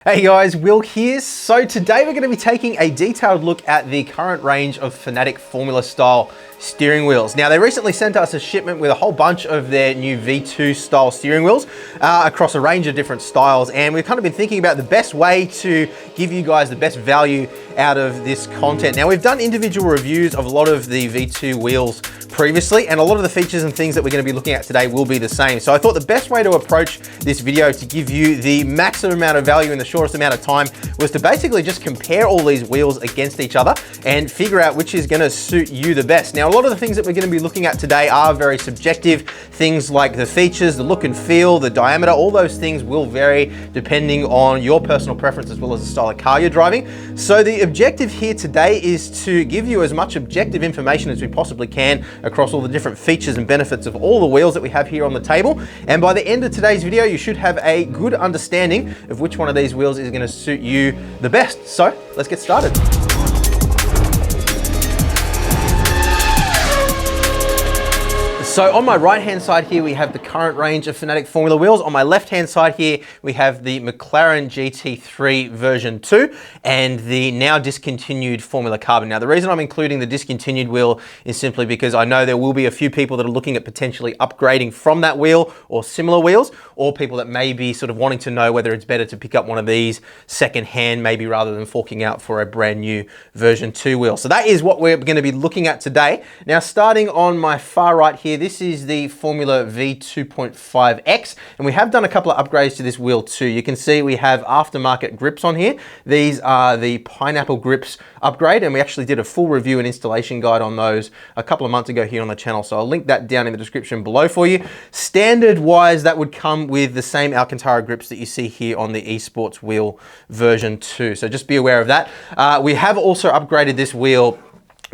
Hey guys, Will here. So today we're going to be taking a detailed look at the current range of Fanatec Formula style steering wheels. Now they recently sent us a shipment with a whole bunch of their new V2 style steering wheels across a range of different styles, and we've kind of been thinking about the best way to give you guys the best value out of this content. Now we've done individual reviews of a lot of the V2 wheels previously, and a lot of the features and things that we're going to be looking at today will be the same. So I thought the best way to approach this video to give you the maximum amount of value in the shortest amount of time was to basically just compare all these wheels against each other and figure out which is going to suit you the best. Now, a lot of the things that we're going to be looking at today are very subjective. Things like the features, the look and feel, the diameter, all those things will vary depending on your personal preference as well as the style of car you're driving. So the objective here today is to give you as much objective information as we possibly can across all the different features and benefits of all the wheels that we have here on the table. And by the end of today's video, you should have a good understanding of which one of these wheels is going to suit you the best. So let's get started. So on my right-hand side here, we have the current range of Fanatec Formula wheels. On my left-hand side here, we have the McLaren GT3 version 2 and the now discontinued Formula Carbon. Now, the reason I'm including the discontinued wheel is simply because I know there will be a few people that are looking at potentially upgrading from that wheel or similar wheels, or people that may be sort of wanting to know whether it's better to pick up one of these second-hand, maybe rather than forking out for a brand new version 2 wheel. So that is what we're going to be looking at today. Now, starting on my far right here, this is the Formula V2.5X, and we have done a couple of upgrades to this wheel too. You can see we have aftermarket grips on here. These are the pineapple grips upgrade, and we actually did a full review and installation guide on those a couple of months ago here on the channel, so I'll link that down in the description below for you. Standard wise, that would come with the same Alcantara grips that you see here on the Esports wheel version 2, so just be aware of that. We have also upgraded this wheel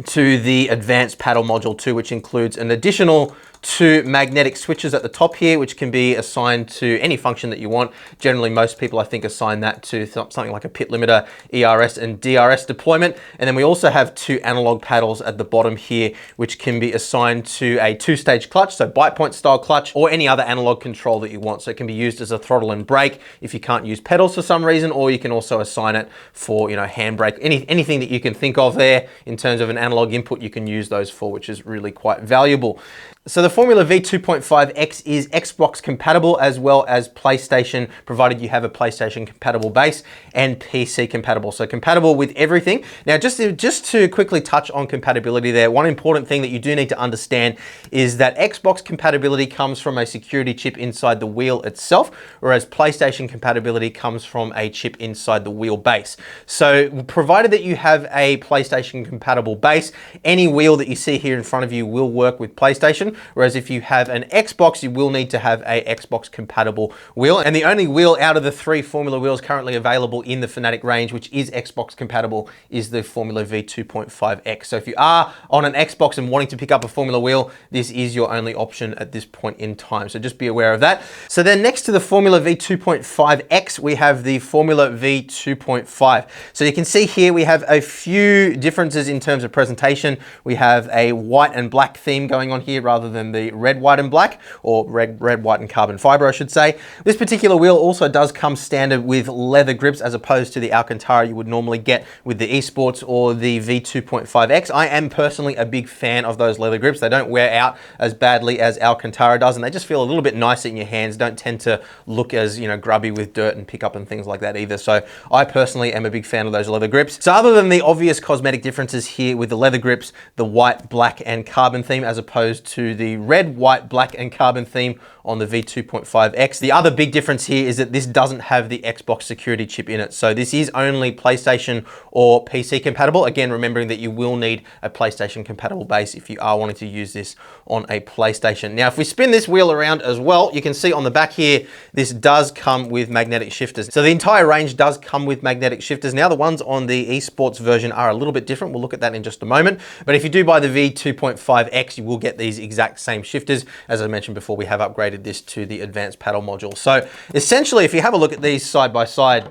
to the advanced paddle module too, which includes an additional 2 magnetic switches at the top here, which can be assigned to any function that you want. Generally, most people, I think, assign that to something like a pit limiter, ERS and DRS deployment. And then we also have 2 analog paddles at the bottom here, which can be assigned to a 2-stage clutch, so bite point style clutch, or any other analog control that you want. So it can be used as a throttle and brake if you can't use pedals for some reason, or you can also assign it for, handbrake, anything that you can think of there in terms of an analog input, you can use those for, which is really quite valuable. So the Formula V2.5X is Xbox compatible as well as PlayStation, provided you have a PlayStation compatible base, and PC compatible. So compatible with everything. Now, just to quickly touch on compatibility there, one important thing that you do need to understand is that Xbox compatibility comes from a security chip inside the wheel itself, whereas PlayStation compatibility comes from a chip inside the wheel base. So provided that you have a PlayStation compatible base, any wheel that you see here in front of you will work with PlayStation. Whereas if you have an Xbox, you will need to have a Xbox compatible wheel. And the only wheel out of the 3 Formula wheels currently available in the Fanatec range, which is Xbox compatible, is the Formula V2.5X. So if you are on an Xbox and wanting to pick up a Formula wheel, this is your only option at this point in time. So just be aware of that. So then next to the Formula V2.5X, we have the Formula V2.5. So you can see here we have a few differences in terms of presentation. We have a white and black theme going on here rather than the red, white, and black, or red, white, and carbon fiber, I should say. This particular wheel also does come standard with leather grips as opposed to the Alcantara you would normally get with the Esports or the V2.5X. I am personally a big fan of those leather grips. They don't wear out as badly as Alcantara does, and they just feel a little bit nicer in your hands. Don't tend to look as, grubby with dirt and pickup and things like that either. So I personally am a big fan of those leather grips. So other than the obvious cosmetic differences here with the leather grips, the white, black, and carbon theme as opposed to the red, white, black, and carbon theme on the V2.5X. The other big difference here is that this doesn't have the Xbox security chip in it. So this is only PlayStation or PC compatible. Again, remembering that you will need a PlayStation compatible base if you are wanting to use this on a PlayStation. Now, if we spin this wheel around as well, you can see on the back here, this does come with magnetic shifters. So the entire range does come with magnetic shifters. Now, the ones on the Esports version are a little bit different. We'll look at that in just a moment. But if you do buy the V2.5X, you will get these exact same shifters. As I mentioned before, we have upgraded this to the advanced paddle module. So essentially, if you have a look at these side by side,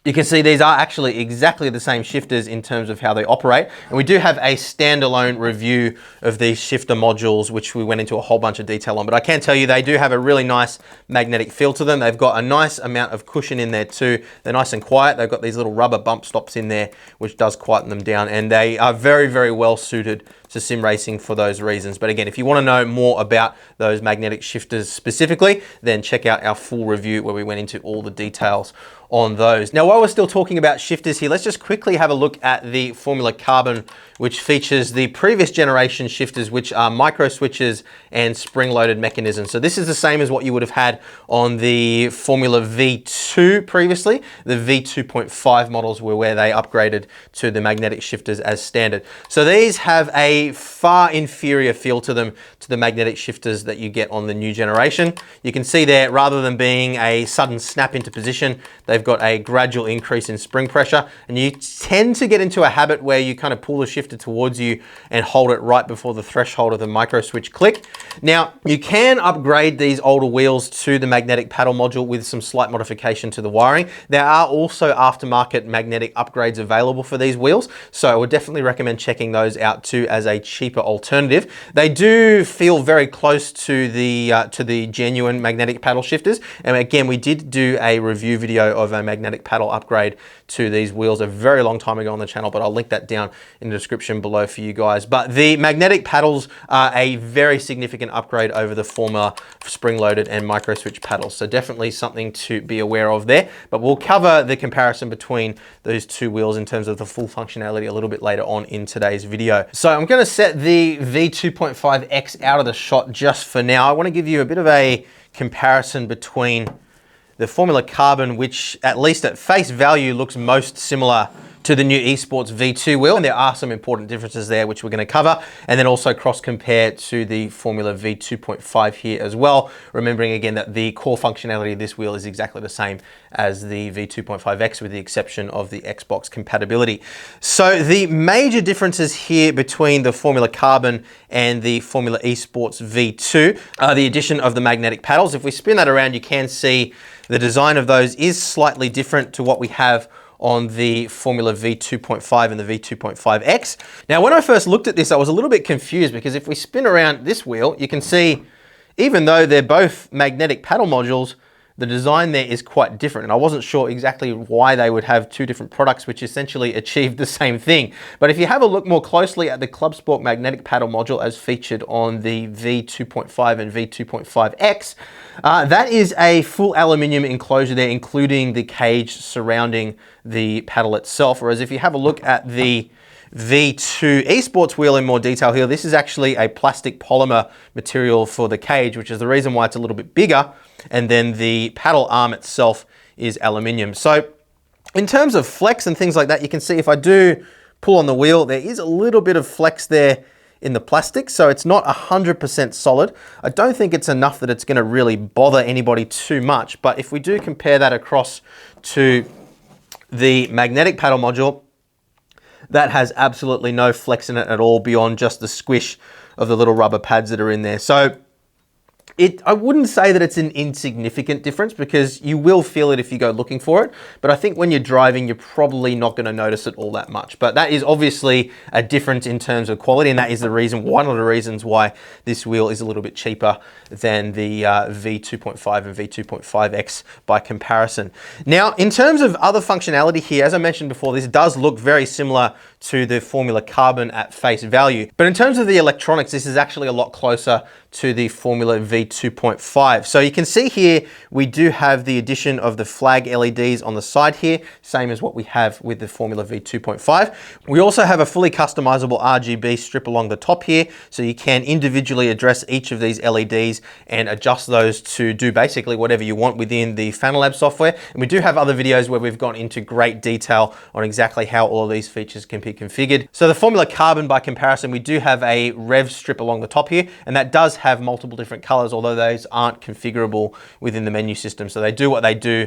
You can see these are actually exactly the same shifters in terms of how they operate. And we do have a standalone review of these shifter modules, which we went into a whole bunch of detail on. But I can tell you they do have a really nice magnetic feel to them. They've got a nice amount of cushion in there too. They're nice and quiet. They've got these little rubber bump stops in there, which does quieten them down. And they are very, very well suited to sim racing for those reasons. But again, if you want to know more about those magnetic shifters specifically, then check out our full review where we went into all the details on those. Now, while we're still talking about shifters here, let's just quickly have a look at the Formula Carbon, which features the previous generation shifters, which are micro switches and spring-loaded mechanisms. So this is the same as what you would have had on the Formula V2 previously. The V2.5 models were where they upgraded to the magnetic shifters as standard. So these have a far inferior feel to them to the magnetic shifters that you get on the new generation. You can see there, rather than being a sudden snap into position, they've got a gradual increase in spring pressure, and you tend to get into a habit where you kind of pull the shifter towards you and hold it right before the threshold of the micro switch click. Now, you can upgrade these older wheels to the magnetic paddle module with some slight modification to the wiring. There are also aftermarket magnetic upgrades available for these wheels, so I would definitely recommend checking those out too as a cheaper alternative. They do feel very close to the genuine magnetic paddle shifters, and again, we did do a review video of a magnetic paddle upgrade to these wheels a very long time ago on the channel, but I'll link that down in the description below for you guys. But the magnetic paddles are a very significant upgrade over the Formula spring-loaded and micro switch paddles, so definitely something to be aware of there. But we'll cover the comparison between those two wheels in terms of the full functionality a little bit later on in today's video. So I'm going to set the V2.5X out of the shot just for now. I want to give you a bit of a comparison between the Formula Carbon, which at least at face value looks most similar to the new Esports V2 wheel, and there are some important differences there which we're going to cover, and then also cross compare to the Formula V2.5 here as well, remembering again that the core functionality of this wheel is exactly the same as the V2.5X with the exception of the Xbox compatibility. So the major differences here between the Formula Carbon and the Formula Esports V2 are the addition of the magnetic paddles. If we spin that around, you can see the design of those is slightly different to what we have on the Formula V2.5 and the V2.5X. Now, when I first looked at this, I was a little bit confused because if we spin around this wheel, you can see, even though they're both magnetic paddle modules, the design there is quite different. And I wasn't sure exactly why they would have two different products which essentially achieve the same thing. But if you have a look more closely at the ClubSport magnetic paddle module as featured on the V2.5 and V2.5X, that is a full aluminium enclosure there, including the cage surrounding the paddle itself. Whereas if you have a look at the V2 Esports wheel in more detail here, this is actually a plastic polymer material for the cage, which is the reason why it's a little bit bigger. And then the paddle arm itself is aluminium. So in terms of flex and things like that, you can see if I do pull on the wheel, there is a little bit of flex there in the plastic, so it's not 100% solid. I don't think it's enough that it's going to really bother anybody too much, but if we do compare that across to the magnetic paddle module, that has absolutely no flex in it at all beyond just the squish of the little rubber pads that are in there. So I wouldn't say that it's an insignificant difference because you will feel it if you go looking for it. But I think when you're driving, you're probably not going to notice it all that much. But that is obviously a difference in terms of quality. And that is the reason, one of the reasons why this wheel is a little bit cheaper than the V2.5 and V2.5X by comparison. Now, in terms of other functionality here, as I mentioned before, this does look very similar to the Formula Carbon at face value. But in terms of the electronics, this is actually a lot closer to the Formula V2.5. So you can see here, we do have the addition of the flag LEDs on the side here, same as what we have with the Formula V2.5. We also have a fully customizable RGB strip along the top here, so you can individually address each of these LEDs and adjust those to do basically whatever you want within the Fanatec software. And we do have other videos where we've gone into great detail on exactly how all of these features can be configured. So the Formula Carbon, by comparison, we do have a rev strip along the top here, and that does have multiple different colors, although those aren't configurable within the menu system. So they do what they do.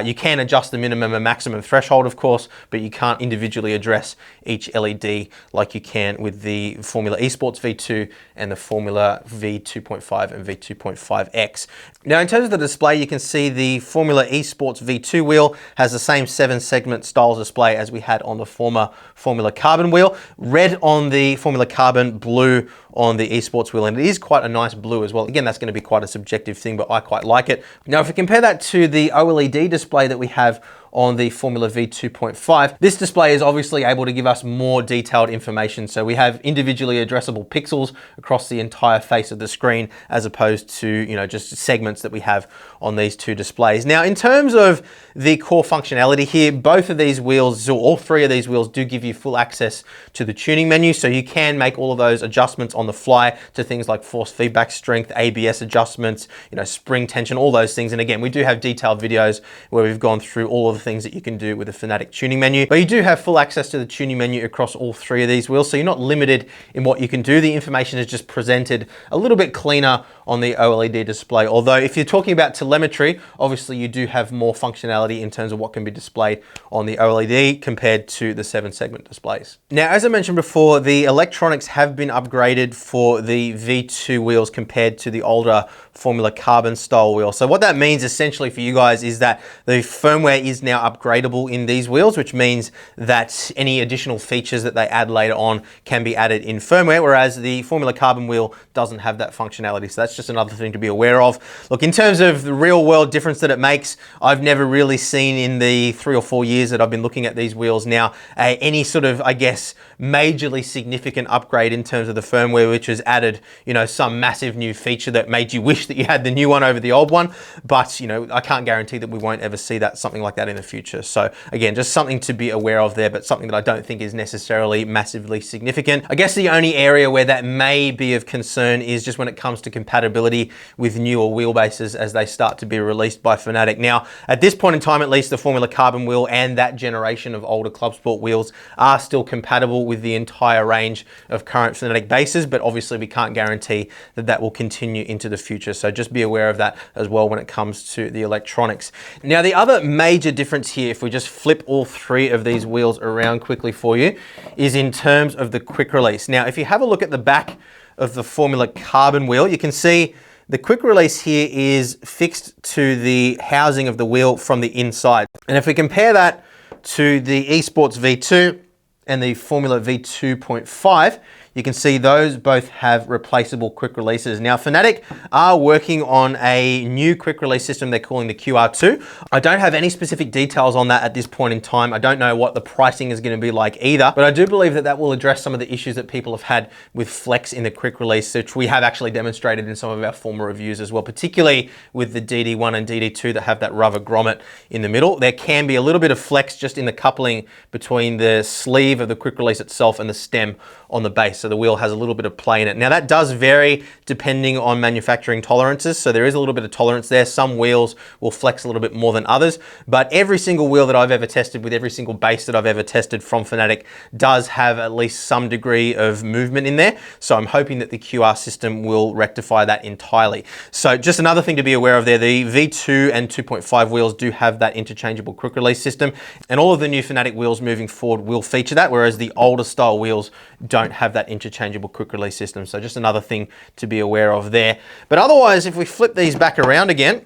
You can adjust the minimum and maximum threshold, of course, but you can't individually address each LED like you can with the Formula Esports V2 and the Formula V2.5 and V2.5X. Now, in terms of the display, you can see the Formula Esports V2 wheel has the same 7-segment style display as we had on the former Formula Carbon wheel. Red on the Formula Carbon, blue on the Esports wheel, and it is quite a nice blue as well. Again, that's going to be quite a subjective thing, but I quite like it. Now, if we compare that to the OLED display that we have on the Formula V2.5, this display is obviously able to give us more detailed information. So we have individually addressable pixels across the entire face of the screen, as opposed to, you know, just segments that we have on these two displays. Now, in terms of the core functionality here, both of these wheels, or all three of these wheels, do give you full access to the tuning menu. So you can make all of those adjustments on the fly to things like force feedback, strength, ABS adjustments, you know, spring tension, all those things. And again, we do have detailed videos where we've gone through all of the things that you can do with the Fanatec tuning menu, but you do have full access to the tuning menu across all three of these wheels, so you're not limited in what you can do. The information is just presented a little bit cleaner on the OLED display, although if you're talking about telemetry, obviously you do have more functionality in terms of what can be displayed on the OLED compared to the 7-segment displays. Now, as I mentioned before, the electronics have been upgraded for the V2 wheels compared to the older Formula Carbon style wheel. So what that means essentially for you guys is that the firmware is now upgradable in these wheels, which means that any additional features that they add later on can be added in firmware, whereas the Formula Carbon wheel doesn't have that functionality. So that's just another thing to be aware of. Look, in terms of the real world difference that it makes, I've never really seen in the 3 or 4 years that I've been looking at these wheels now, any sort of, I guess, majorly significant upgrade in terms of the firmware, which has added, you know, some massive new feature that made you wish that you had the new one over the old one. But, you know, I can't guarantee that we won't ever see that, something like that in the future. So again, just something to be aware of there, but something that I don't think is necessarily massively significant. I guess the only area where that may be of concern is just when it comes to compatibility with newer wheelbases as they start to be released by Fanatec. Now, at this point in time, at least, the Formula Carbon wheel and that generation of older ClubSport wheels are still compatible with the entire range of current Fanatec bases, but obviously we can't guarantee that that will continue into the future. So just be aware of that as well when it comes to the electronics. Now, the other major difference here, if we just flip all three of these wheels around quickly for you, is in terms of the quick release. Now, if you have a look at the back of the Formula Carbon wheel, you can see the quick release here is fixed to the housing of the wheel from the inside. And if we compare that to the Esports V2 and the Formula V2.5, you can see those both have replaceable quick releases. Now, Fanatec are working on a new quick release system they're calling the QR2. I don't have any specific details on that at this point in time. I don't know what the pricing is going to be like either, but I do believe that that will address some of the issues that people have had with flex in the quick release, which we have actually demonstrated in some of our former reviews as well, particularly with the DD1 and DD2 that have that rubber grommet in the middle. There can be a little bit of flex just in the coupling between the sleeve of the quick release itself and the stem on the base. So the wheel has a little bit of play in it. Now, that does vary depending on manufacturing tolerances. So there is a little bit of tolerance there. Some wheels will flex a little bit more than others, but every single wheel that I've ever tested with every single base that I've ever tested from Fanatec does have at least some degree of movement in there. So I'm hoping that the QR system will rectify that entirely. So just another thing to be aware of there, the V2 and 2.5 wheels do have that interchangeable quick release system, and all of the new Fanatec wheels moving forward will feature that, whereas the older style wheels don't have that interchangeable quick release system. So just another thing to be aware of there. But otherwise, if we flip these back around again,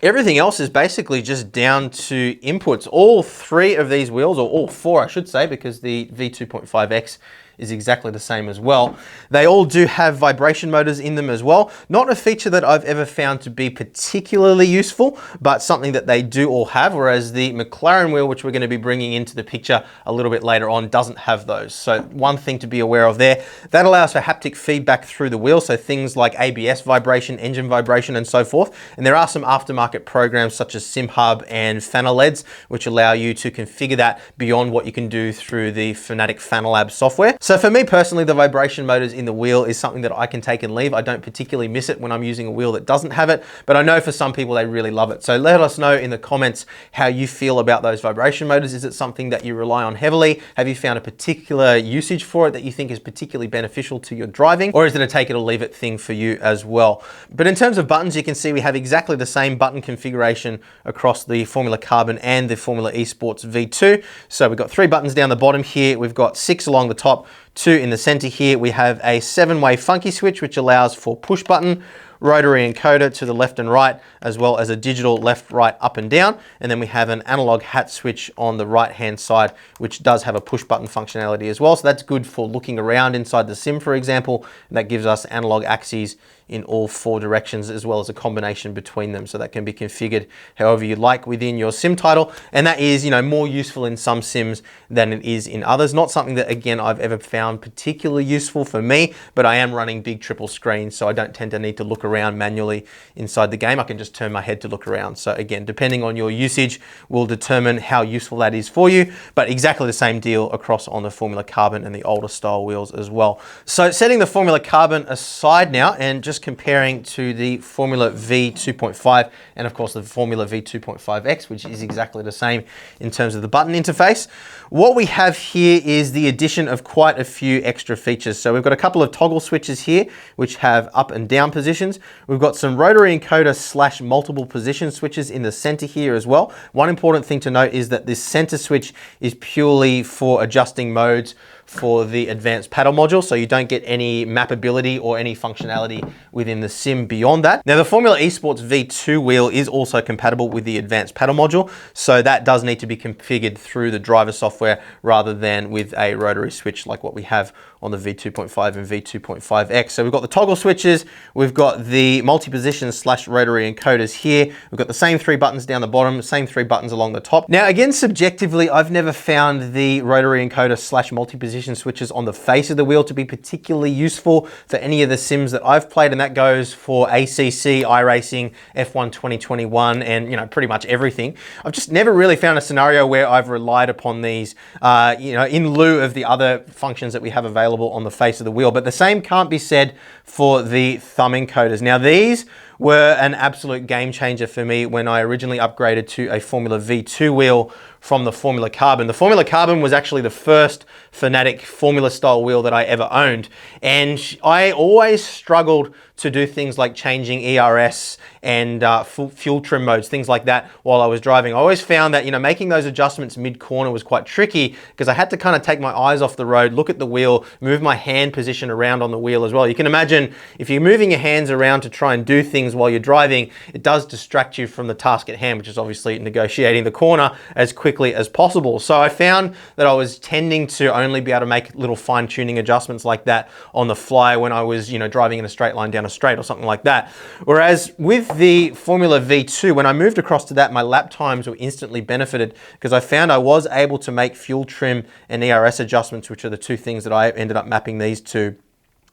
everything else is basically just down to inputs. All three of these wheels, or all four I should say, because the V2.5X is exactly the same as well. They all do have vibration motors in them as well. Not a feature that I've ever found to be particularly useful, but something that they do all have, whereas the McLaren wheel, which we're going to be bringing into the picture a little bit later on, doesn't have those. So one thing to be aware of there. That allows for haptic feedback through the wheel, so things like ABS vibration, engine vibration, and so forth. And there are some aftermarket programs such as SimHub and FanaLEDs, which allow you to configure that beyond what you can do through the Fanatec FanaLab software. So for me personally, the vibration motors in the wheel is something that I can take and leave. I don't particularly miss it when I'm using a wheel that doesn't have it, but I know for some people they really love it. So let us know in the comments how you feel about those vibration motors. Is it something that you rely on heavily? Have you found a particular usage for it that you think is particularly beneficial to your driving? Or is it a take it or leave it thing for you as well? But in terms of buttons, you can see we have exactly the same button configuration across the Formula Carbon and the Formula Esports V2. So we've got 3 buttons down the bottom here. We've got 6 along the top, 2 in the center here. We have a 7-way funky switch, which allows for push button, rotary encoder to the left and right, as well as a digital left, right, up and down. And then we have an analog hat switch on the right-hand side, which does have a push button functionality as well. So that's good for looking around inside the sim, for example. And that gives us analog axes in all 4 directions, as well as a combination between them. So that can be configured however you like within your sim title. And that is, more useful in some sims than it is in others. Not something that, again, I've ever found particularly useful for me, but I am running big triple screens, so I don't tend to need to look around manually inside the game. I can just turn my head to look around. So again, depending on your usage will determine how useful that is for you, but exactly the same deal across on the Formula Carbon and the older style wheels as well. So setting the Formula Carbon aside now and just comparing to the Formula V2.5 and of course the Formula V2.5X, which is exactly the same in terms of the button interface. What we have here is the addition of quite a few extra features. So we've got a couple of toggle switches here, which have up and down positions. We've got some rotary encoder / multiple position switches in the center here as well. One important thing to note is that this center switch is purely for adjusting modes for the advanced paddle module, so you don't get any mappability or any functionality within the sim beyond that. Now the Formula Esports V2 wheel is also compatible with the advanced paddle module, so that does need to be configured through the driver software rather than with a rotary switch like what we have on the V2.5 and V2.5X. So we've got the toggle switches, we've got the multi-position / rotary encoders here, we've got the same 3 buttons down the bottom, same 3 buttons along the top. Now again, subjectively, I've never found the rotary encoder / multi-position switches on the face of the wheel to be particularly useful for any of the sims that I've played, and that goes for ACC, iRacing, F1 2021, and pretty much everything. I've just never really found a scenario where I've relied upon these, in lieu of the other functions that we have available on the face of the wheel. But the same can't be said for the thumb encoders. Now these were an absolute game changer for me when I originally upgraded to a Formula V2 wheel from the Formula Carbon. The Formula Carbon was actually the first Fanatec Formula style wheel that I ever owned. And I always struggled to do things like changing ERS and fuel trim modes, things like that while I was driving. I always found that, making those adjustments mid-corner was quite tricky because I had to kind of take my eyes off the road, look at the wheel, move my hand position around on the wheel as well. You can imagine if you're moving your hands around to try and do things while you're driving, it does distract you from the task at hand, which is obviously negotiating the corner as quickly as possible. So I found that I was tending to only be able to make little fine-tuning adjustments like that on the fly when I was, driving in a straight line down a straight or something like that. Whereas with the Formula V2, when I moved across to that, my lap times were instantly benefited because I found I was able to make fuel trim and ERS adjustments, which are the 2 things that I ended up mapping these to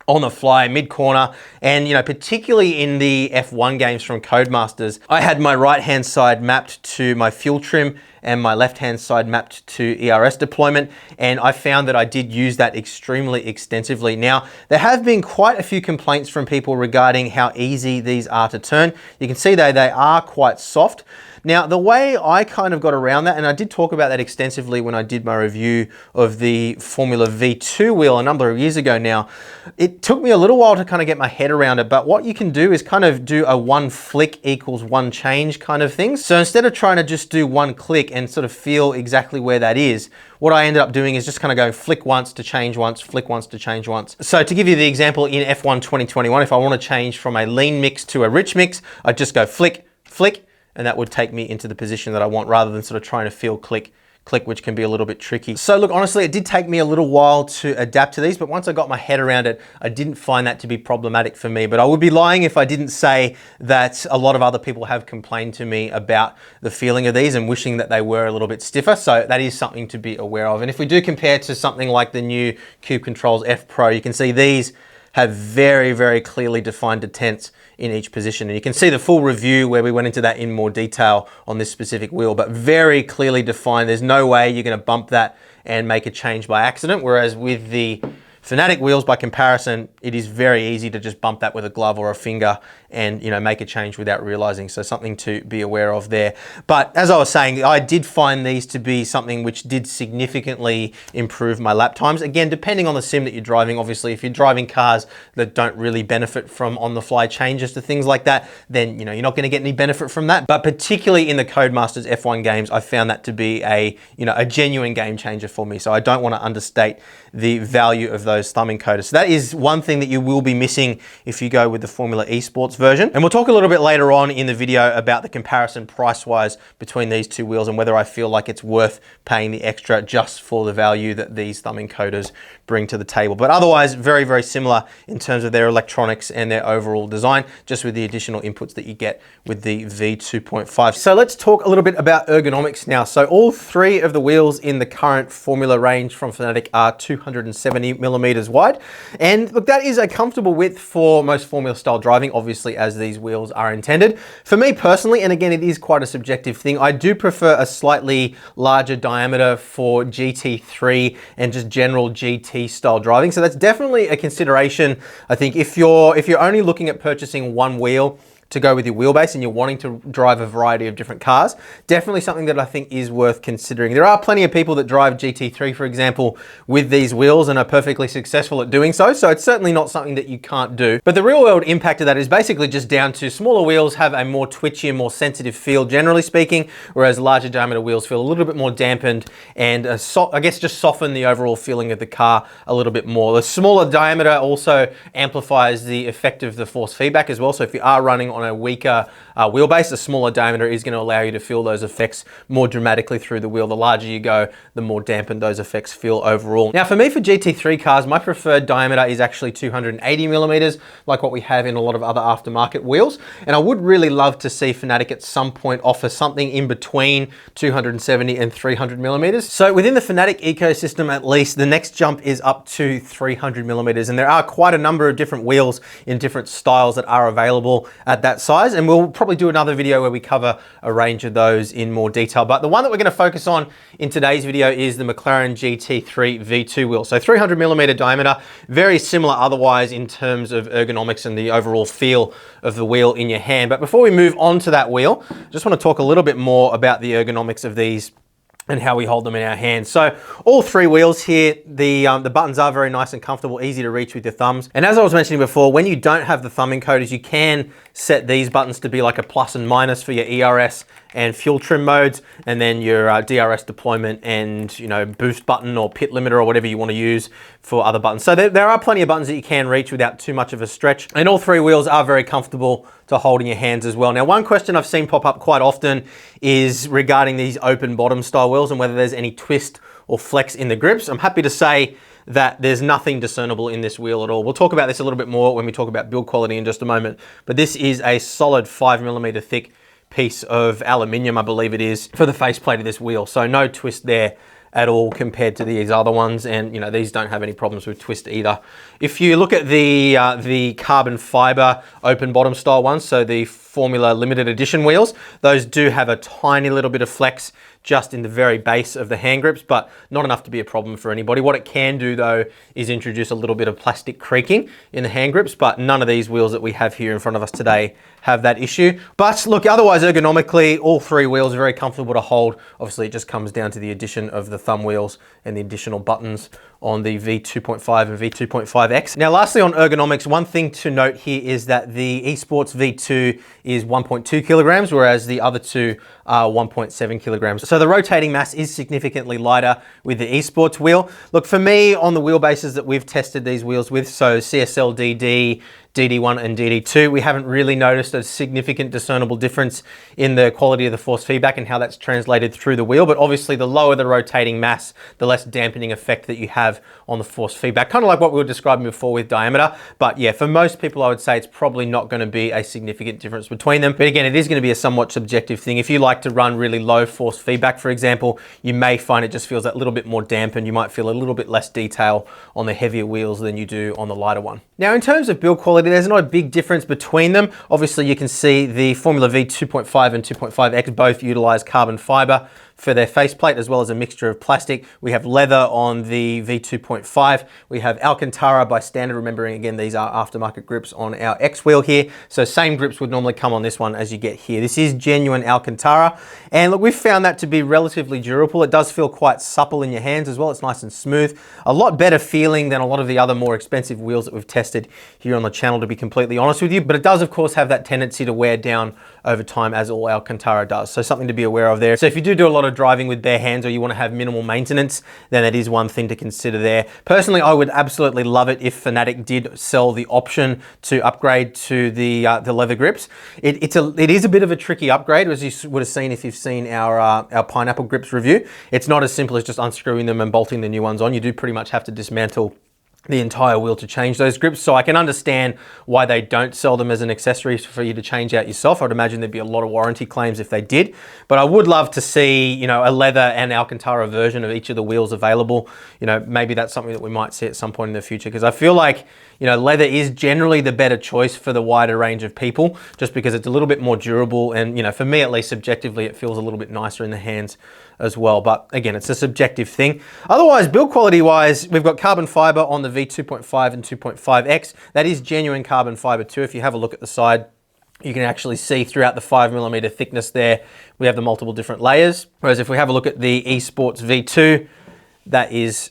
on the fly, mid-corner, and particularly in the F1 games from Codemasters, I had my right-hand side mapped to my fuel trim and my left-hand side mapped to ERS deployment, and I found that I did use that extremely extensively. Now, there have been quite a few complaints from people regarding how easy these are to turn. You can see they are quite soft. Now, the way I kind of got around that, and I did talk about that extensively when I did my review of the Formula V2 wheel a number of years ago now, it took me a little while to kind of get my head around it, but what you can do is kind of do a 1 flick equals 1 change kind of thing. So instead of trying to just do 1 click and sort of feel exactly where that is, what I ended up doing is just kind of go flick once to change once, flick once to change once. So to give you the example, in F1 2021, if I want to change from a lean mix to a rich mix, I'd just go flick, flick, and that would take me into the position that I want rather than sort of trying to feel click, click, which can be a little bit tricky. So look, honestly, it did take me a little while to adapt to these, but once I got my head around it, I didn't find that to be problematic for me. But I would be lying if I didn't say that a lot of other people have complained to me about the feeling of these and wishing that they were a little bit stiffer. So that is something to be aware of. And if we do compare to something like the new Cube Controls F Pro, you can see these have very, very clearly defined detents in each position. And you can see the full review where we went into that in more detail on this specific wheel, but very clearly defined. There's no way you're gonna bump that and make a change by accident. Whereas with the Fanatec wheels, by comparison, it is very easy to just bump that with a glove or a finger and, you know, make a change without realizing. So something to be aware of there. But as I was saying, I did find these to be something which did significantly improve my lap times. Again, depending on the sim that you're driving, obviously, if you're driving cars that don't really benefit from on-the-fly changes to things like that, then, you know, you're not going to get any benefit from that. But particularly in the Codemasters F1 games, I found that to be a genuine game changer for me. So I don't want to understate the value of those thumb encoders. So that is one thing that you will be missing if you go with the Formula Esports version. And we'll talk a little bit later on in the video about the comparison price-wise between these two wheels and whether I feel like it's worth paying the extra just for the value that these thumb encoders bring to the table. But otherwise, very, very similar in terms of their electronics and their overall design, just with the additional inputs that you get with the V2.5. So let's talk a little bit about ergonomics now. So all three of the wheels in the current Formula range from Fanatec are 270 millimeters wide. And look, that is a comfortable width for most Formula style driving, obviously, as these wheels are intended. For me personally, and again, it is quite a subjective thing, I do prefer a slightly larger diameter for GT3 and just general GT style driving. So that's definitely a consideration. I think if you're only looking at purchasing one wheel to go with your wheelbase and you're wanting to drive a variety of different cars, definitely something that I think is worth considering. There are plenty of people that drive GT3, for example, with these wheels and are perfectly successful at doing so. So it's certainly not something that you can't do. But the real world impact of that is basically just down to smaller wheels have a more twitchy and more sensitive feel, generally speaking, whereas larger diameter wheels feel a little bit more dampened and I guess just soften the overall feeling of the car a little bit more. The smaller diameter also amplifies the effect of the force feedback as well. So if you are running on a weaker wheelbase, a smaller diameter is going to allow you to feel those effects more dramatically through the wheel. The larger you go, the more dampened those effects feel overall. Now for me, for GT3 cars, my preferred diameter is actually 280 millimeters, like what we have in a lot of other aftermarket wheels. And I would really love to see Fanatec at some point offer something in between 270 and 300 millimeters. So within the Fanatec ecosystem, at least, the next jump is up to 300 millimeters. And there are quite a number of different wheels in different styles that are available at that size, and we'll probably do another video where we cover a range of those in more detail. But the one that we're going to focus on in today's video is the McLaren GT3 V2 wheel. So 300 millimeter diameter, very similar otherwise in terms of ergonomics and the overall feel of the wheel in your hand. But before we move on to that wheel, I just want to talk a little bit more about the ergonomics of these and how we hold them in our hands. So all three wheels here, the buttons are very nice and comfortable, easy to reach with your thumbs. And as I was mentioning before, when you don't have the thumb encoders, you can set these buttons to be like a plus and minus for your ERS and fuel trim modes, and then your DRS deployment and, you know, boost button or pit limiter or whatever you want to use for other buttons. So there are plenty of buttons that you can reach without too much of a stretch. And all three wheels are very comfortable to hold in your hands as well. Now, one question I've seen pop up quite often is regarding these open bottom style wheels and whether there's any twist or flex in the grips. I'm happy to say that there's nothing discernible in this wheel at all. We'll talk about this a little bit more when we talk about build quality in just a moment, but this is a solid 5mm thick piece of aluminium, I believe it is, for the faceplate of this wheel. So no twist there at all compared to these other ones, and you know, these don't have any problems with twist either. If you look at the carbon fiber open bottom style ones, so the Formula limited edition wheels, those do have a tiny little bit of flex just in the very base of the hand grips, but not enough to be a problem for anybody. What it can do though is introduce a little bit of plastic creaking in the hand grips, but none of these wheels that we have here in front of us today have that issue. But look, otherwise ergonomically, all three wheels are very comfortable to hold. Obviously, it just comes down to the addition of the thumb wheels and the additional buttons on the V2.5 and V2.5X. Now, lastly on ergonomics, one thing to note here is that the Esports V2 is 1.2 kilograms, whereas the other two are 1.7 kilograms. So the rotating mass is significantly lighter with the Esports wheel. Look, for me, on the wheelbases that we've tested these wheels with, so CSL DD, DD1 and DD2, we haven't really noticed a significant discernible difference in the quality of the force feedback and how that's translated through the wheel. But obviously the lower the rotating mass, the less dampening effect that you have on the force feedback, kind of like what we were describing before with diameter. But yeah, for most people, I would say it's probably not going to be a significant difference between them. But again, it is going to be a somewhat subjective thing. If you like to run really low force feedback, for example, you may find it just feels that little bit more dampened. You might feel a little bit less detail on the heavier wheels than you do on the lighter one. Now, in terms of build quality, there's not a big difference between them. Obviously, you can see the Formula V 2.5 and 2.5X both utilize carbon fiber for their faceplate, as well as a mixture of plastic. We have leather on the V2.5. We have Alcantara by standard, remembering again, these are aftermarket grips on our X wheel here. So same grips would normally come on this one as you get here. This is genuine Alcantara. And look, we've found that to be relatively durable. It does feel quite supple in your hands as well. It's nice and smooth. A lot better feeling than a lot of the other more expensive wheels that we've tested here on the channel, to be completely honest with you. But it does, of course, have that tendency to wear down over time, as all Alcantara does. So something to be aware of there. So if you do a lot of driving with bare hands, or you want to have minimal maintenance, then that is one thing to consider there. Personally, I would absolutely love it if Fanatec did sell the option to upgrade to the leather grips. It is a bit of a tricky upgrade, as you would have seen if you've seen our pineapple grips review. It's not as simple as just unscrewing them and bolting the new ones on. You do pretty much have to dismantle the entire wheel to change those grips. So I can understand why they don't sell them as an accessory for you to change out yourself. I'd imagine there'd be a lot of warranty claims if they did, but I would love to see, you know, a leather and Alcantara version of each of the wheels available. You know, maybe that's something that we might see at some point in the future, because I feel like, you know, leather is generally the better choice for the wider range of people, just because it's a little bit more durable, and, you know, for me at least, subjectively, it feels a little bit nicer in the hands as well. But again, it's a subjective thing. Otherwise, build quality wise, we've got carbon fiber on the V2.5 and 2.5X. That is genuine carbon fiber too. If you have a look at the side, you can actually see throughout the 5mm thickness there, we have the multiple different layers. Whereas if we have a look at the Esports V2, that is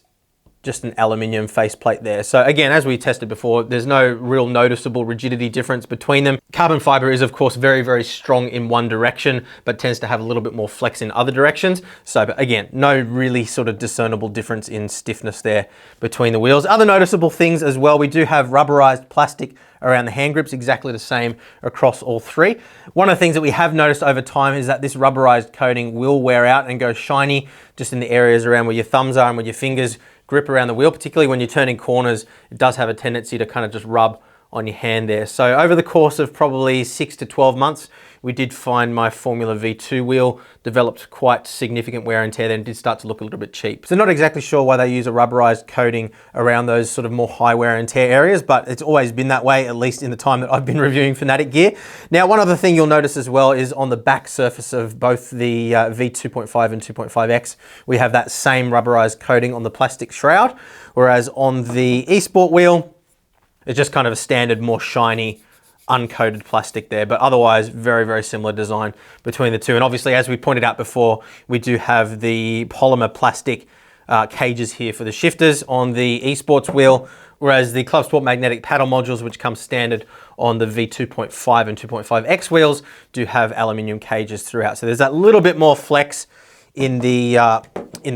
just an aluminium faceplate there. So again, as we tested before, there's no real noticeable rigidity difference between them. Carbon fiber is of course very, very strong in one direction, but tends to have a little bit more flex in other directions. So but again, no really sort of discernible difference in stiffness there between the wheels. Other noticeable things as well, we do have rubberized plastic around the hand grips, exactly the same across all three. One of the things that we have noticed over time is that this rubberized coating will wear out and go shiny just in the areas around where your thumbs are and where your fingers grip around the wheel, particularly when you're turning corners. It does have a tendency to kind of just rub on your hand there. So over the course of probably 6 to 12 months, we did find my Formula V2 wheel developed quite significant wear and tear, then did start to look a little bit cheap. So not exactly sure why they use a rubberized coating around those sort of more high wear and tear areas, but it's always been that way, at least in the time that I've been reviewing Fanatec gear. Now, one other thing you'll notice as well is on the back surface of both the V2.5 and 2.5X, we have that same rubberized coating on the plastic shroud, whereas on the eSport wheel, it's just kind of a standard, more shiny, uncoated plastic there, but otherwise very, very similar design between the two. And obviously, as we pointed out before, we do have the polymer plastic cages here for the shifters on the Esports wheel, whereas the ClubSport magnetic paddle modules, which come standard on the V2.5 and 2.5X wheels, do have aluminium cages throughout. So there's that little bit more flex in the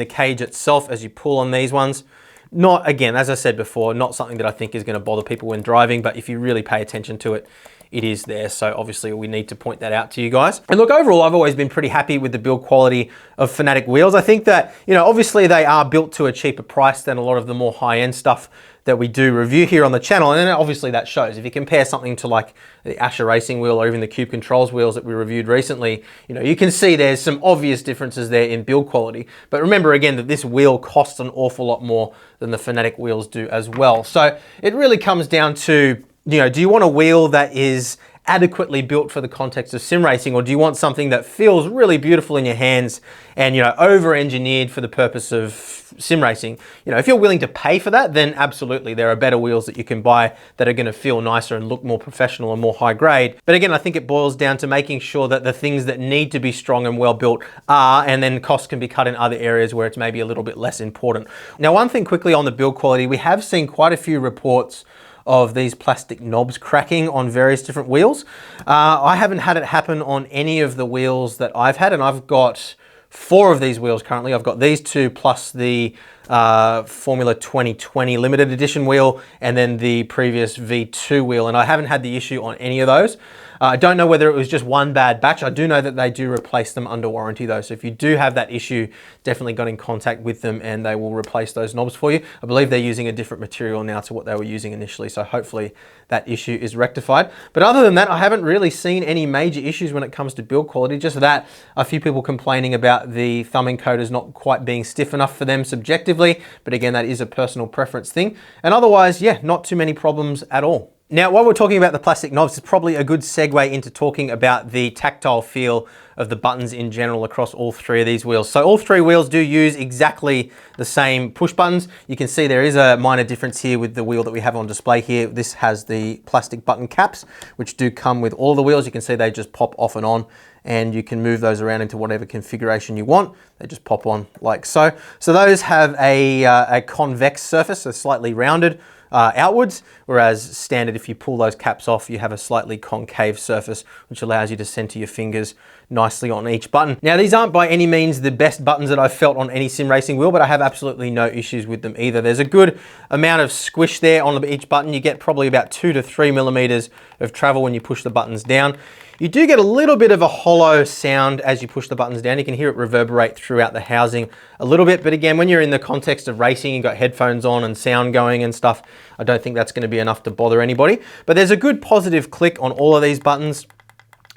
cage itself as you pull on these ones. Not, again, as I said before, not something that I think is going to bother people when driving, but if you really pay attention to it, it is there. So obviously we need to point that out to you guys. And look, overall, I've always been pretty happy with the build quality of Fanatec wheels. I think that, you know, obviously they are built to a cheaper price than a lot of the more high-end stuff that we do review here on the channel. And then obviously that shows. If you compare something to like the Asher Racing wheel or even the Cube Controls wheels that we reviewed recently, you know, you can see there's some obvious differences there in build quality. But remember again that this wheel costs an awful lot more than the Fanatec wheels do as well. So it really comes down to, you know, do you want a wheel that is adequately built for the context of sim racing, or do you want something that feels really beautiful in your hands and, you know, over-engineered for the purpose of sim racing? You know, if you're willing to pay for that, then absolutely there are better wheels that you can buy that are going to feel nicer and look more professional and more high grade. But again, I think it boils down to making sure that the things that need to be strong and well built are, and then costs can be cut in other areas where it's maybe a little bit less important. Now, one thing quickly on the build quality, we have seen quite a few reports of these plastic knobs cracking on various different wheels. I haven't had it happen on any of the wheels that I've had, and I've got 4 of these wheels currently. I've got these 2 plus the Formula 2020 limited edition wheel, and then the previous V2 wheel, and I haven't had the issue on any of those. I don't know whether it was just one bad batch. I do know that they do replace them under warranty though. So if you do have that issue, definitely got in contact with them and they will replace those knobs for you. I believe they're using a different material now to what they were using initially. So hopefully that issue is rectified. But other than that, I haven't really seen any major issues when it comes to build quality. Just that, a few people complaining about the thumb encoders not quite being stiff enough for them subjectively. But again, that is a personal preference thing. And otherwise, yeah, not too many problems at all. Now, while we're talking about the plastic knobs, it's probably a good segue into talking about the tactile feel of the buttons in general across all three of these wheels. So all three wheels do use exactly the same push buttons. You can see there is a minor difference here with the wheel that we have on display here. This has the plastic button caps, which do come with all the wheels. You can see they just pop off and on, and you can move those around into whatever configuration you want. They just pop on like so. So those have a convex surface, so slightly rounded outwards, whereas standard, if you pull those caps off, you have a slightly concave surface, which allows you to center your fingers nicely on each button. Now, these aren't by any means the best buttons that I've felt on any sim racing wheel, but I have absolutely no issues with them either. There's a good amount of squish there on each button. You get probably about 2 to 3 millimeters of travel when you push the buttons down. You do get a little bit of a hollow sound as you push the buttons down. You can hear it reverberate throughout the housing a little bit, but again, when you're in the context of racing, you've got headphones on and sound going and stuff, I don't think that's going to be enough to bother anybody. But there's a good positive click on all of these buttons.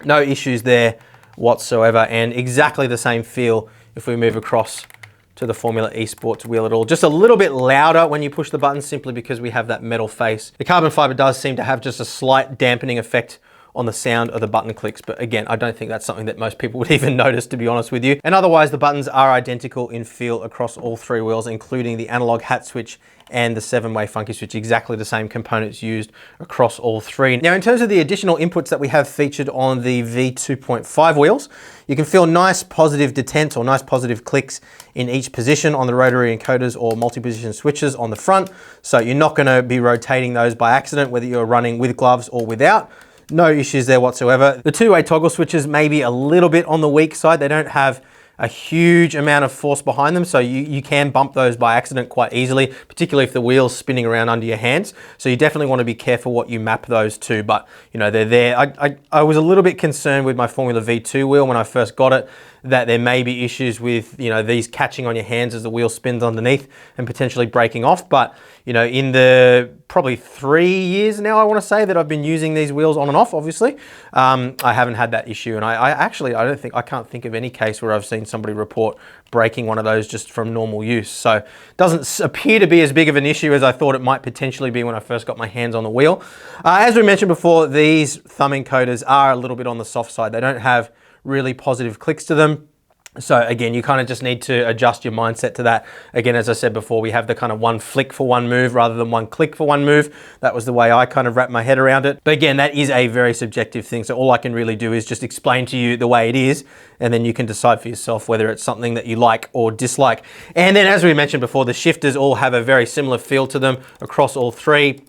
No issues there whatsoever, and exactly the same feel if we move across to the Formula Esports wheel at all. Just a little bit louder when you push the buttons simply because we have that metal face. The carbon fiber does seem to have just a slight dampening effect on the sound of the button clicks, but again, I don't think that's something that most people would even notice, to be honest with you. And otherwise, the buttons are identical in feel across all three wheels, including the analog hat switch and the 7-way funky switch, exactly the same components used across all three. Now, in terms of the additional inputs that we have featured on the V2.5 wheels, you can feel nice positive detents or nice positive clicks in each position on the rotary encoders or multi-position switches on the front. So you're not gonna be rotating those by accident, whether you're running with gloves or without. No issues there whatsoever. The 2-way toggle switches may be a little bit on the weak side. They don't have a huge amount of force behind them, so you can bump those by accident quite easily, particularly if the wheel's spinning around under your hands. So you definitely want to be careful what you map those to, but you know, they're there. I was a little bit concerned with my Formula V2 wheel when I first got it, that there may be issues with, you know, these catching on your hands as the wheel spins underneath and potentially breaking off. But, you know, in the probably 3 years now, I want to say, that I've been using these wheels on and off, obviously, I haven't had that issue. And I can't think of any case where I've seen somebody report breaking one of those just from normal use. So it doesn't appear to be as big of an issue as I thought it might potentially be when I first got my hands on the wheel. As we mentioned before, these thumb encoders are a little bit on the soft side. They don't have really positive clicks to them. So again, you kind of just need to adjust your mindset to that. Again, as I said before, we have the kind of one flick for one move rather than one click for one move. That was the way I kind of wrapped my head around it. But again, that is a very subjective thing. So all I can really do is just explain to you the way it is, and then you can decide for yourself whether it's something that you like or dislike. And then, as we mentioned before, the shifters all have a very similar feel to them across all three.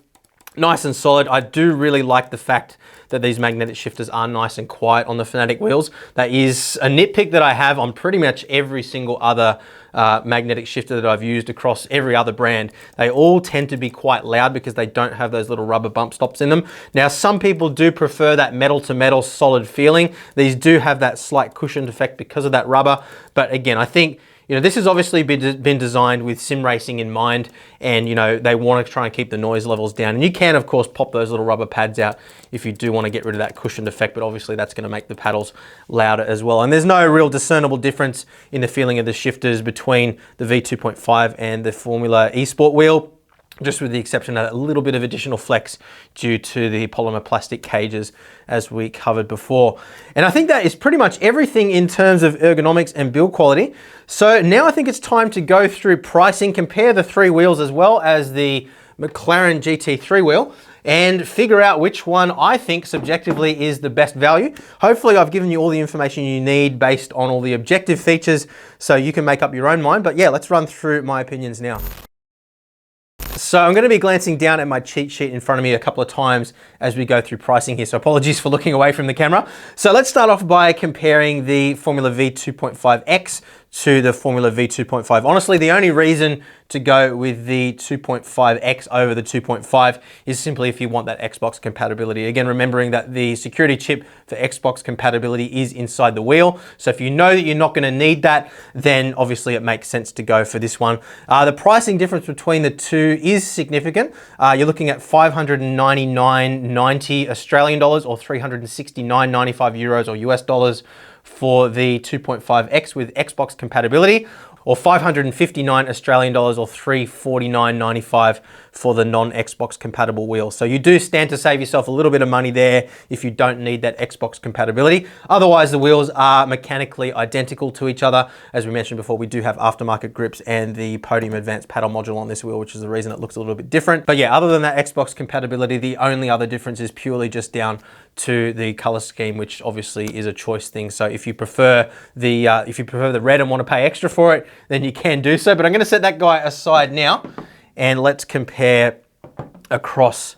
Nice and solid. I do really like the fact that these magnetic shifters are nice and quiet on the Fanatec wheels. That is a nitpick that I have on pretty much every single other magnetic shifter that I've used across every other brand. They all tend to be quite loud because they don't have those little rubber bump stops in them. Now, some people do prefer that metal to metal solid feeling. These do have that slight cushioned effect because of that rubber. But again, I think, you know, this has obviously been designed with sim racing in mind, and you know, they want to try and keep the noise levels down. And you can, of course, pop those little rubber pads out if you do want to get rid of that cushioned effect, but obviously that's going to make the paddles louder as well. And there's no real discernible difference in the feeling of the shifters between the V2.5 and the Formula Esport wheel, just with the exception of a little bit of additional flex due to the polymer plastic cages, as we covered before. And I think that is pretty much everything in terms of ergonomics and build quality. So now I think it's time to go through pricing, compare the three wheels as well as the McLaren GT3 wheel, and figure out which one I think subjectively is the best value. Hopefully I've given you all the information you need based on all the objective features, so you can make up your own mind. But yeah, let's run through my opinions now. So I'm going to be glancing down at my cheat sheet in front of me a couple of times as we go through pricing here. So apologies for looking away from the camera. So let's start off by comparing the Formula V2.5X to the Formula V2.5. Honestly, the only reason to go with the 2.5X over the 2.5 is simply if you want that Xbox compatibility. Again, remembering that the security chip for Xbox compatibility is inside the wheel. So if you know that you're not going to need that, then obviously it makes sense to go for this one. The pricing difference between the two is significant. You're looking at 599.90 Australian dollars or 369.95 euros or US dollars for the 2.5X with Xbox compatibility, or 559 Australian dollars, or 349.95 for the non-Xbox compatible wheels. So you do stand to save yourself a little bit of money there if you don't need that Xbox compatibility. Otherwise, the wheels are mechanically identical to each other. As we mentioned before, we do have aftermarket grips and the Podium Advanced paddle module on this wheel, which is the reason it looks a little bit different. But yeah, other than that Xbox compatibility, the only other difference is purely just down to the color scheme, which obviously is a choice thing. So if you prefer the red and want to pay extra for it, then you can do so. But I'm going to set that guy aside now, and let's compare across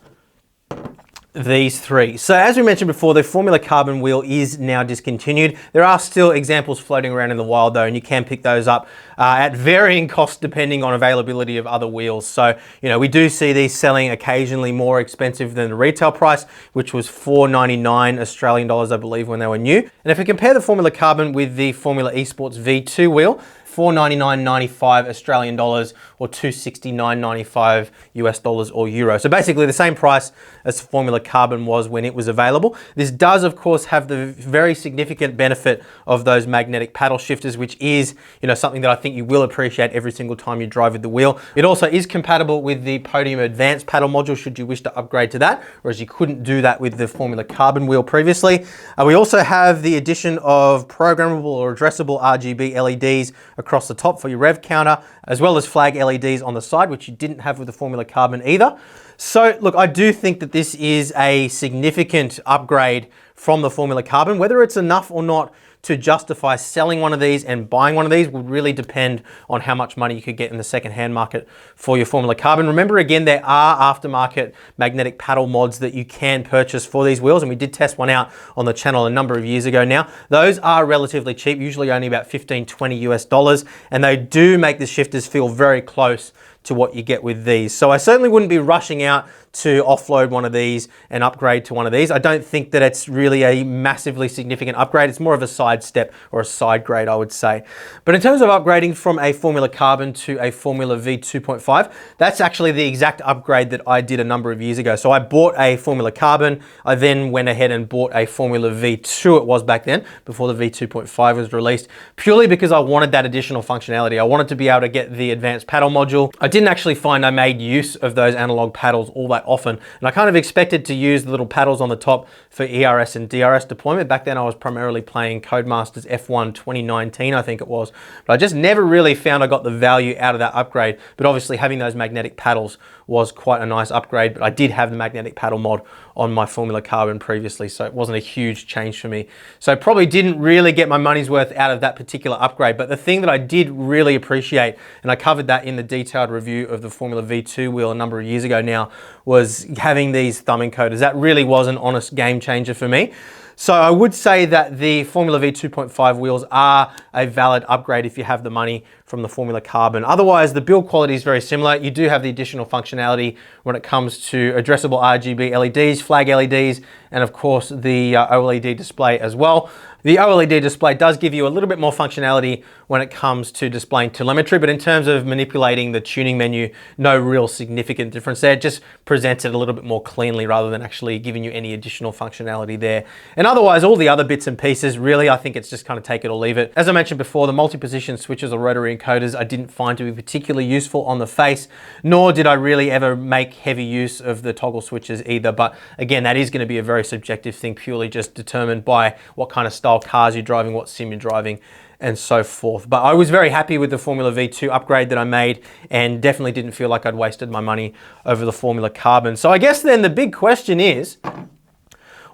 these three. So as we mentioned before, the Formula Carbon wheel is now discontinued. There are still examples floating around in the wild though, and you can pick those up at varying costs depending on availability of other wheels. So, you know, we do see these selling occasionally more expensive than the retail price, which was $499 Australian dollars, I believe, when they were new. And if we compare the Formula Carbon with the Formula Esports V2 wheel, $499.95 Australian dollars, or $269.95 US dollars or euro. So basically the same price as Formula Carbon was when it was available. This does, of course, have the very significant benefit of those magnetic paddle shifters, which is, you know, something that I think you will appreciate every single time you drive with the wheel. It also is compatible with the Podium Advanced paddle module should you wish to upgrade to that, whereas you couldn't do that with the Formula Carbon wheel previously. We also have the addition of programmable or addressable RGB LEDs across the top for your rev counter, as well as flag LEDs on the side, which you didn't have with the Formula Carbon either. So look, I do think that this is a significant upgrade from the Formula Carbon. Whether it's enough or not to justify selling one of these and buying one of these would really depend on how much money you could get in the second-hand market for your Formula Carbon. Remember, again, there are aftermarket magnetic paddle mods that you can purchase for these wheels, and we did test one out on the channel a number of years ago now. Those are relatively cheap, usually only about 15, 20 US dollars, and they do make the shifters feel very close to what you get with these. So I certainly wouldn't be rushing out to offload one of these and upgrade to one of these. I don't think that it's really a massively significant upgrade. It's more of a side step or a side grade, I would say. But in terms of upgrading from a Formula Carbon to a Formula V2.5, that's actually the exact upgrade that I did a number of years ago. So I bought a Formula Carbon. I then went ahead and bought a Formula V2, it was back then, before the V2.5 was released, purely because I wanted that additional functionality. I wanted to be able to get the advanced paddle module. I didn't actually find I made use of those analog paddles all that often, and I kind of expected to use the little paddles on the top for ERS and DRS deployment. Back then I was primarily playing Codemasters F1 2019, I think it was, but I just never really found I got the value out of that upgrade. But obviously having those magnetic paddles was quite a nice upgrade, but I did have the magnetic paddle mod on my Formula Carbon previously, so it wasn't a huge change for me. So I probably didn't really get my money's worth out of that particular upgrade. But the thing that I did really appreciate, and I covered that in the detailed review of the Formula V2 wheel a number of years ago now, was having these thumb encoders. That really was an honest game changer for me. So I would say that the Formula V2.5 wheels are a valid upgrade if you have the money from the Formula Carbon. Otherwise, the build quality is very similar. You do have the additional functionality when it comes to addressable RGB LEDs, flag LEDs, and of course the OLED display as well. The OLED display does give you a little bit more functionality when it comes to displaying telemetry, but in terms of manipulating the tuning menu, no real significant difference there. It just presents it a little bit more cleanly rather than actually giving you any additional functionality there. And otherwise, all the other bits and pieces, really, I think it's just kind of take it or leave it. As I mentioned before, the multi-position switches or rotary encoders I didn't find to be particularly useful on the face, nor did I really ever make heavy use of the toggle switches either. But again, that is going to be a very subjective thing, purely just determined by what kind of style cars you're driving, what sim you're driving, and so forth. But I was very happy with the Formula V2 upgrade that I made, and definitely didn't feel like I'd wasted my money over the Formula Carbon. So I guess then the big question is,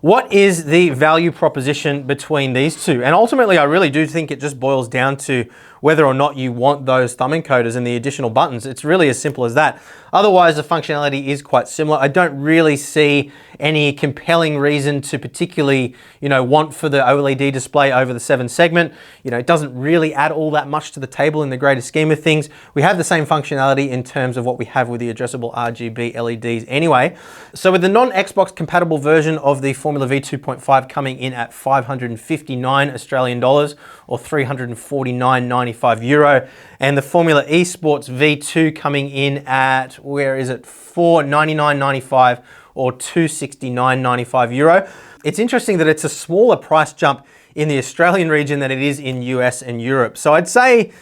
what is the value proposition between these two? And ultimately, I really do think it just boils down to whether or not you want those thumb encoders and the additional buttons. It's really as simple as that. Otherwise, the functionality is quite similar. I don't really see any compelling reason to particularly, want for the OLED display over the 7 segment. It doesn't really add all that much to the table in the greater scheme of things. We have the same functionality in terms of what we have with the addressable RGB LEDs anyway. So with the non-Xbox compatible version of the Formula V2.5 coming in at 559 Australian dollars, or 349.95 euro, and the Formula Esports V2 coming in at, where is it, 499.95 or 269.95 euro. It's interesting that it's a smaller price jump in the Australian region than it is in US and Europe. So I'd say,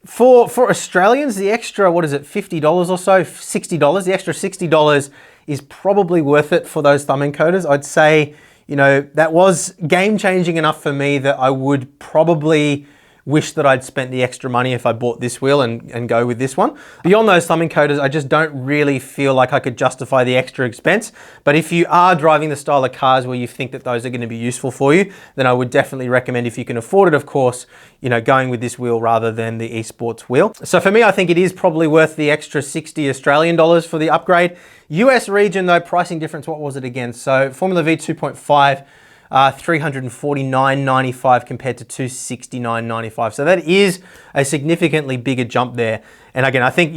For Australians, the extra, what is it, $50 or so, $60, the extra $60 is probably worth it for those thumb encoders. I'd say, you know, that was game changing enough for me that I would probably wish that I'd spent the extra money if I bought this wheel and go with this one. Beyond those thumb encoders, I just don't really feel like I could justify the extra expense. But if you are driving the style of cars where you think that those are going to be useful for you, then I would definitely recommend, if you can afford it, of course, you know, going with this wheel rather than the Esports wheel. So for me, I think it is probably worth the extra 60 Australian dollars for the upgrade. US region though, pricing difference, what was it again? So Formula V2.5, $349.95 compared to $269.95. So that is a significantly bigger jump there. And again, I think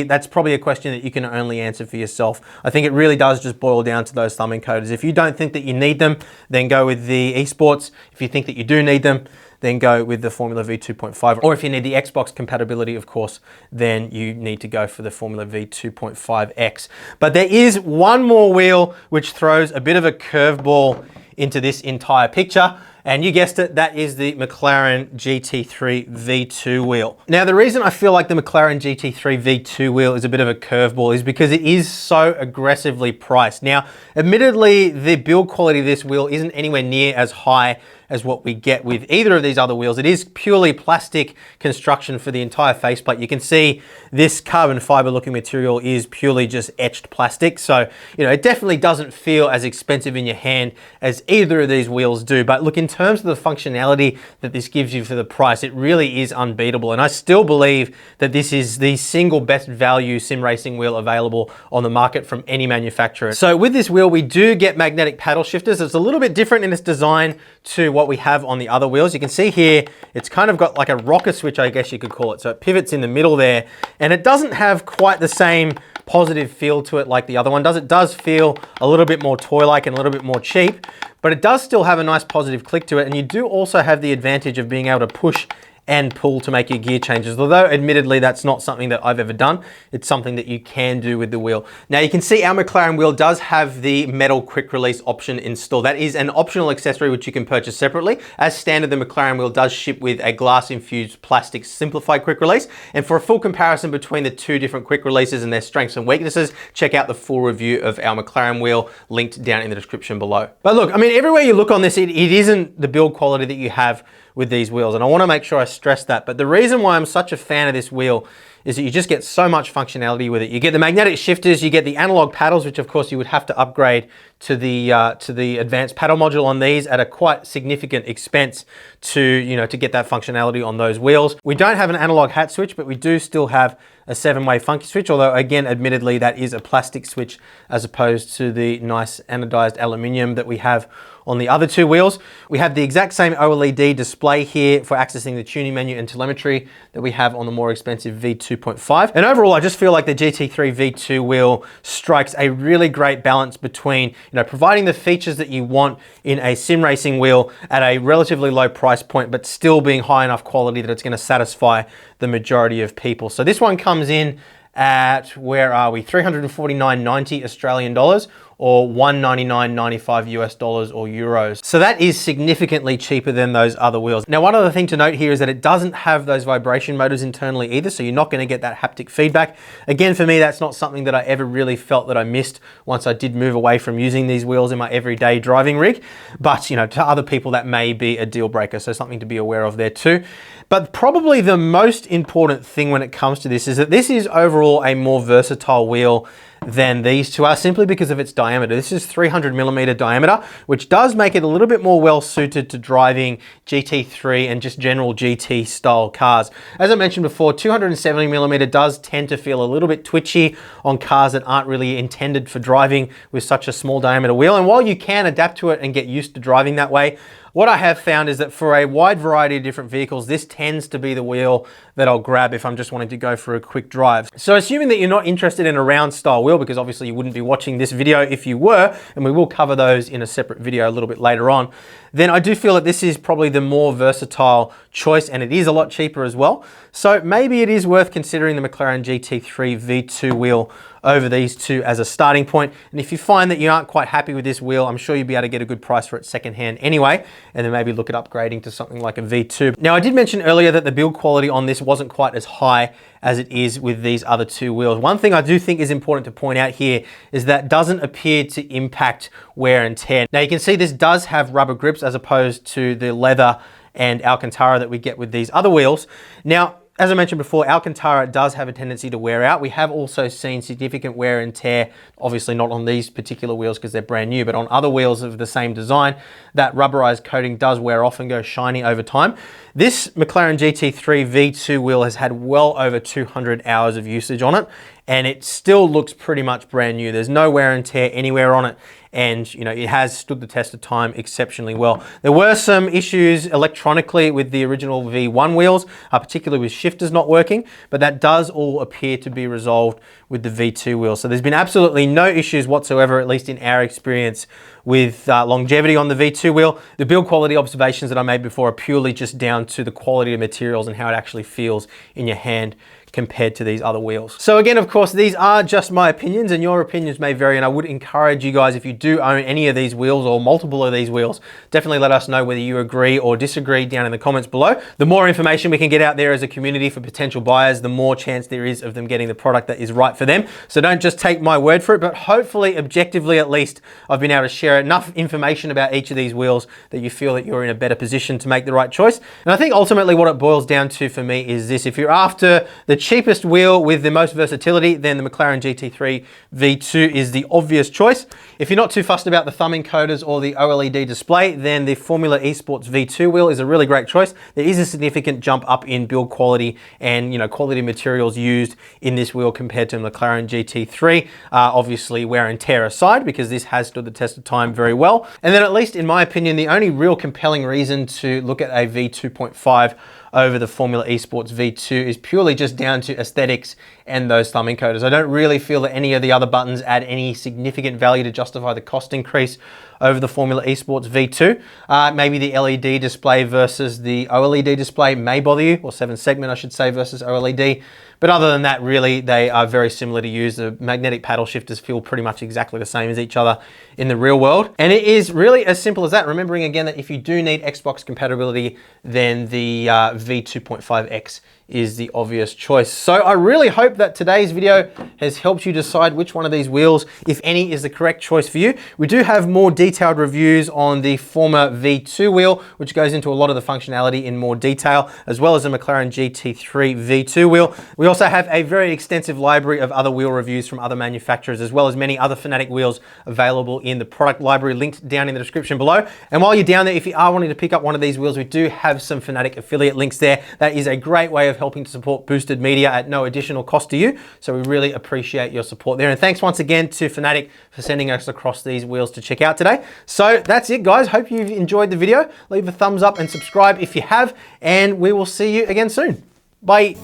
that's probably a question that you can only answer for yourself. I think it really does just boil down to those thumb encoders. If you don't think that you need them, then go with the Esports. If you think that you do need them, then go with the Formula V2.5. Or if you need the Xbox compatibility, of course, then you need to go for the Formula V2.5X. But there is one more wheel which throws a bit of a curveball into this entire picture. And you guessed it, that is the McLaren GT3 V2 wheel. Now, the reason I feel like the McLaren GT3 V2 wheel is a bit of a curveball is because it is so aggressively priced. Now, admittedly, the build quality of this wheel isn't anywhere near as high as what we get with either of these other wheels. It is purely plastic construction for the entire faceplate. You can see this carbon fiber looking material is purely just etched plastic. So, you know, it definitely doesn't feel as expensive in your hand as either of these wheels do. But look, in terms of the functionality that this gives you for the price, it really is unbeatable. And I still believe that this is the single best value sim racing wheel available on the market from any manufacturer. So with this wheel, we do get magnetic paddle shifters. It's a little bit different in its design to what we have on the other wheels. You can see here, it's kind of got like a rocker switch, I guess you could call it. So it pivots in the middle there, and it doesn't have quite the same positive feel to it like the other one does. It does feel a little bit more toy-like and a little bit more cheap, but it does still have a nice positive click to it. And you do also have the advantage of being able to push and pull to make your gear changes. Although admittedly, that's not something that I've ever done. It's something that you can do with the wheel. Now you can see our McLaren wheel does have the metal quick release option installed. That is an optional accessory which you can purchase separately. As standard, the McLaren wheel does ship with a glass infused plastic simplified quick release. And for a full comparison between the two different quick releases and their strengths and weaknesses, check out the full review of our McLaren wheel linked down in the description below. But look, I mean, everywhere you look on this, it isn't the build quality that you have with these wheels. And I want to make sure I stress that. But the reason why I'm such a fan of this wheel is that you just get so much functionality with it. You get the magnetic shifters, you get the analog paddles, which of course you would have to upgrade to the advanced paddle module on these at a quite significant expense to get that functionality on those wheels. We don't have an analog hat switch, but we do still have a 7-way funky switch, although again, admittedly, that is a plastic switch as opposed to the nice anodized aluminium that we have on the other two wheels. We have the exact same OLED display here for accessing the tuning menu and telemetry that we have on the more expensive V2.5. And overall, I just feel like the GT3 V2 wheel strikes a really great balance between, providing the features that you want in a sim racing wheel at a relatively low price point, but still being high enough quality that it's going to satisfy the majority of people. So this one comes in at, where are we? $349.90 Australian dollars, or $199.95 US dollars or euros. So that is significantly cheaper than those other wheels. Now, one other thing to note here is that it doesn't have those vibration motors internally either, so you're not gonna get that haptic feedback. Again, for me, that's not something that I ever really felt that I missed once I did move away from using these wheels in my everyday driving rig. But, to other people, that may be a deal breaker, so something to be aware of there too. But probably the most important thing when it comes to this is that this is overall a more versatile wheel than these two are, simply because of its diameter. This is 300mm diameter, which does make it a little bit more well suited to driving GT3 and just general GT style cars. As I mentioned before, 270mm does tend to feel a little bit twitchy on cars that aren't really intended for driving with such a small diameter wheel. And while you can adapt to it and get used to driving that way, what I have found is that for a wide variety of different vehicles, this tends to be the wheel that I'll grab if I'm just wanting to go for a quick drive. So assuming that you're not interested in a round style wheel, because obviously you wouldn't be watching this video if you were, and we will cover those in a separate video a little bit later on, then I do feel that this is probably the more versatile choice, and it is a lot cheaper as well. So maybe it is worth considering the McLaren GT3 V2 wheel over these two as a starting point. And if you find that you aren't quite happy with this wheel, I'm sure you'll be able to get a good price for it secondhand anyway, and then maybe look at upgrading to something like a V2. Now, I did mention earlier that the build quality on this performance wasn't quite as high as it is with these other two wheels. One thing I do think is important to point out here is that doesn't appear to impact wear and tear. Now you can see this does have rubber grips as opposed to the leather and Alcantara that we get with these other wheels. Now, as I mentioned before, Alcantara does have a tendency to wear out. We have also seen significant wear and tear, obviously not on these particular wheels because they're brand new, but on other wheels of the same design, that rubberized coating does wear off and go shiny over time. This McLaren GT3 V2 wheel has had well over 200 hours of usage on it, and it still looks pretty much brand new. There's no wear and tear anywhere on it, and you know, it has stood the test of time exceptionally well. There were some issues electronically with the original V1 wheels, particularly with shifters not working, but that does all appear to be resolved with the V2 wheel. So there's been absolutely no issues whatsoever, at least in our experience, with longevity on the V2 wheel. The build quality observations that I made before are purely just down to the quality of materials and how it actually feels in your hand compared to these other wheels. So again, of course, these are just my opinions and your opinions may vary, and I would encourage you guys, if you do own any of these wheels or multiple of these wheels, definitely let us know whether you agree or disagree down in the comments below. The more information we can get out there as a community for potential buyers, the more chance there is of them getting the product that is right for them. So don't just take my word for it, but hopefully, objectively at least, I've been able to share enough information about each of these wheels that you feel that you're in a better position to make the right choice. And I think ultimately what it boils down to for me is this: if you're after the cheapest wheel with the most versatility, then the McLaren GT3 V2 is the obvious choice. If you're not too fussed about the thumb encoders or the OLED display, then the Formula Esports V2 wheel is a really great choice. There is a significant jump up in build quality and quality materials used in this wheel compared to the McLaren GT3. Obviously wear and tear aside, because this has stood the test of time very well. And then, at least in my opinion, the only real compelling reason to look at a V2.5 over the Formula Esports V2 is purely just down to aesthetics and those thumb encoders. I don't really feel that any of the other buttons add any significant value to justify the cost increase over the Formula Esports V2. Maybe the LED display versus the OLED display may bother you, or 7 segment I should say versus OLED. But other than that, really, they are very similar to use. The magnetic paddle shifters feel pretty much exactly the same as each other in the real world. And it is really as simple as that. Remembering again that if you do need Xbox compatibility, then the V2.5X is the obvious choice. So I really hope that today's video has helped you decide which one of these wheels, if any, is the correct choice for you. We do have more detailed reviews on the former V2 wheel, which goes into a lot of the functionality in more detail, as well as the McLaren GT3 V2 wheel. We also have a very extensive library of other wheel reviews from other manufacturers, as well as many other Fanatec wheels available in the product library linked down in the description below. And while you're down there, if you are wanting to pick up one of these wheels, we do have some Fanatec affiliate links there. That is a great way of helping to support boosted media at no additional cost to you. So we really appreciate your support there. And thanks once again to Fanatec for sending us across these wheels to check out today. So that's it, guys. Hope you've enjoyed the video. Leave a thumbs up and subscribe if you have, and we will see you again soon. Bye.